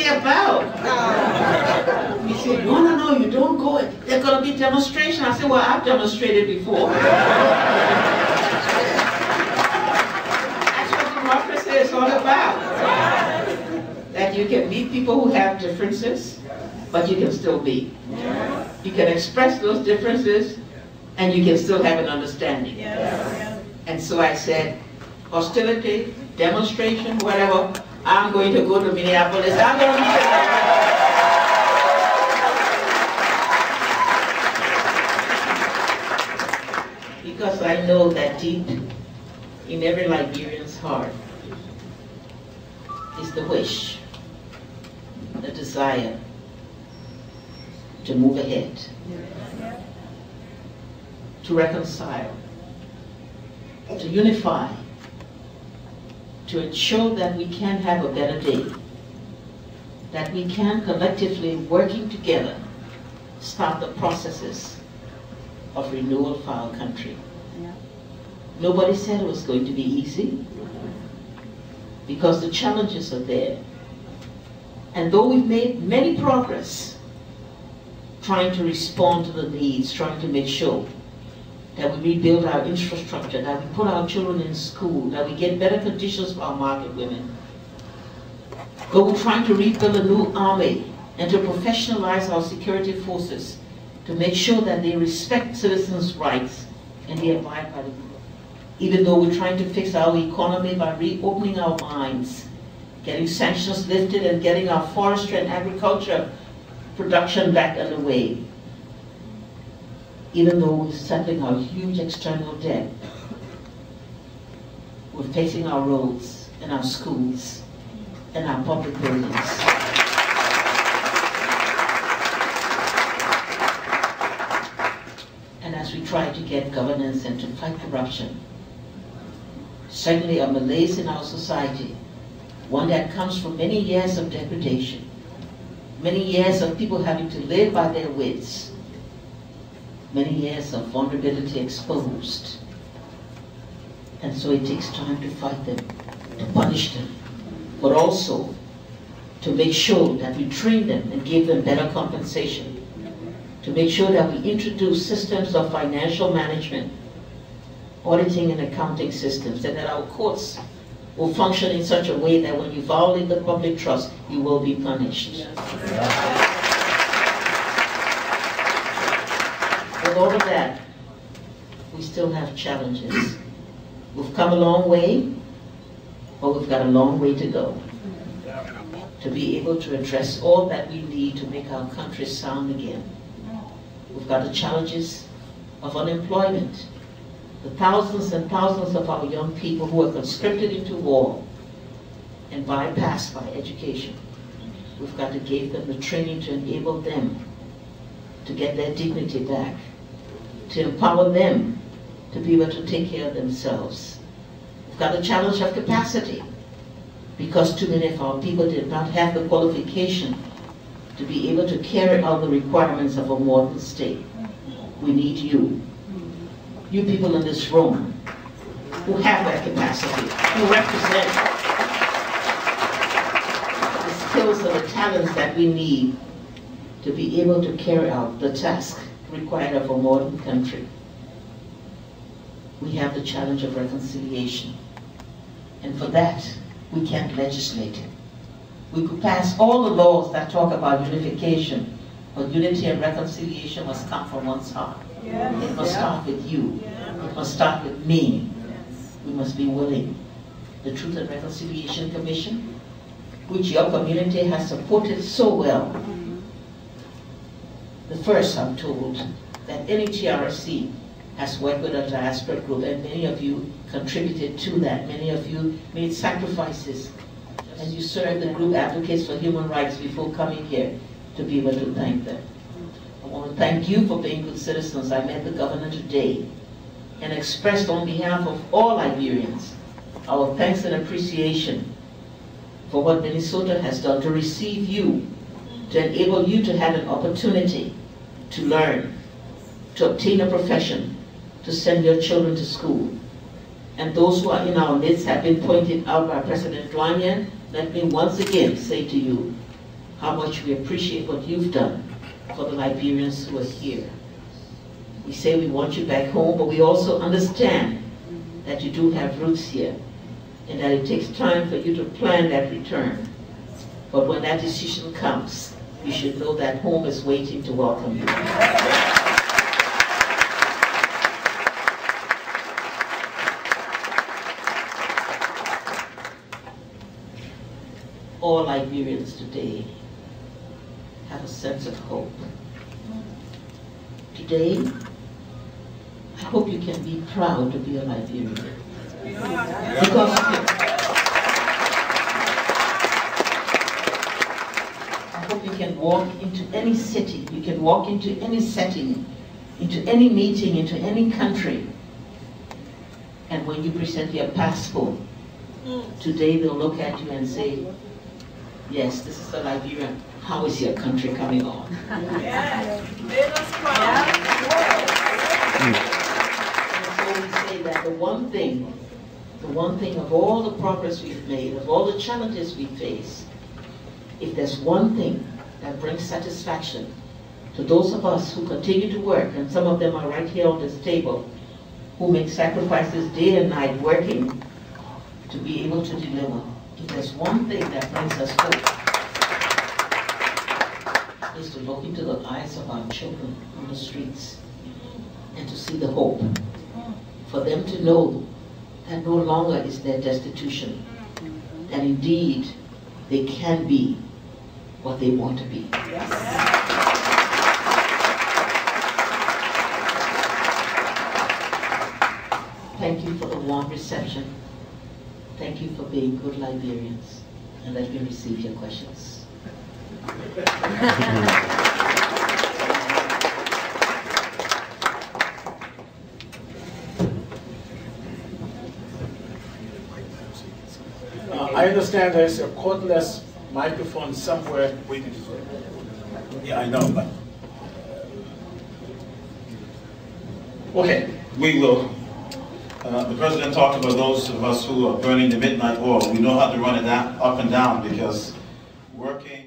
really about? He said, no, you don't go. There's going to be demonstration. I said, well, I've demonstrated before. That's what democracy is all about. That you can meet people who have differences, but you can still meet. You can express those differences, and you can still have an understanding. And so I said, hostility, demonstration, whatever, I'm going to go to Minneapolis. I'm going to meet them. Because I know that deep in every Liberian's heart is the wish, the desire to move ahead, to reconcile, to unify, to ensure that we can have a better day, that we can collectively, working together, start the processes of renewal for our country. Nobody said it was going to be easy, because the challenges are there. And though we've made many progress trying to respond to the needs, trying to make sure that we rebuild our infrastructure, that we put our children in school, that we get better conditions for our market women. But we're trying to rebuild a new army and to professionalize our security forces to make sure that they respect citizens' rights and they abide by the law. Even though we're trying to fix our economy by reopening our mines, getting sanctions lifted and getting our forestry and agriculture production back underway. Even though we're settling our huge external debt, we're facing our roads and our schools and our public buildings. And as we try to get governance and to fight corruption, certainly a malaise in our society, one that comes from many years of degradation, many years of people having to live by their wits, many years of vulnerability exposed. And so it takes time to fight them, to punish them, but also to make sure that we train them and give them better compensation, to make sure that we introduce systems of financial management, auditing and accounting systems, and that our courts will function in such a way that when you violate the public trust, you will be punished. With all of that, we still have challenges. We've come a long way, but we've got a long way to go to be able to address all that we need to make our country sound again. We've got the challenges of unemployment, the thousands and thousands of our young people who are conscripted into war and bypassed by education. We've got to give them the training to enable them to get their dignity back, to empower them to be able to take care of themselves. We've got the challenge of capacity, because too many of our people did not have the qualification to be able to carry out the requirements of a modern state. We need you. You people in this room who have that capacity, who represent the skills and the talents that we need to be able to carry out the task required of a modern country. We have the challenge of reconciliation. And for that, we can't legislate it. We could pass all the laws that talk about unification, but unity and reconciliation must come from one's heart. It must start with you. It must start with me. We must be willing. The Truth and Reconciliation Commission, which your community has supported so well. The first, I'm told, that any TRC has worked with a diaspora group, and many of you contributed to that. Many of you made sacrifices, and you served the group Advocates for Human Rights before coming here to be able to thank them. I want to thank you for being good citizens. I met the governor today and expressed on behalf of all Liberians our thanks and appreciation for what Minnesota has done to receive you, to enable you to have an opportunity to learn, to obtain a profession, to send your children to school. And those who are in our midst have been pointed out by President Downunder. Let me once again say to you, how much we appreciate what you've done for the Liberians who are here. We say we want you back home, but we also understand that you do have roots here and that it takes time for you to plan that return. But when that decision comes, you should know that home is waiting to welcome you. All Liberians today have a sense of hope. Today, I hope you can be proud to be a Liberian. Because I hope you can walk into any city, you can walk into any setting, into any meeting, into any country, and when you present your passport, today they'll look at you and say, yes, this is a Liberian. How is your country coming on? Yes, let us proud. So we say that the one thing of all the progress we've made, of all the challenges we face, if there's one thing that brings satisfaction to those of us who continue to work, and some of them are right here on this table, who make sacrifices day and night working to be able to deliver, if there's one thing that brings us hope, is to look into the eyes of our children on the streets and to see the hope, for them to know that no longer is their destitution, that indeed they can be what they want to be. Yes. Thank you for the warm reception. Thank you for being good Liberians. And let me receive your questions. I understand there's a cordless microphone somewhere waiting for you. Yeah, I know, but... Okay, we will. The President talked about those of us who are burning the midnight oil. We know how to run it up and down because working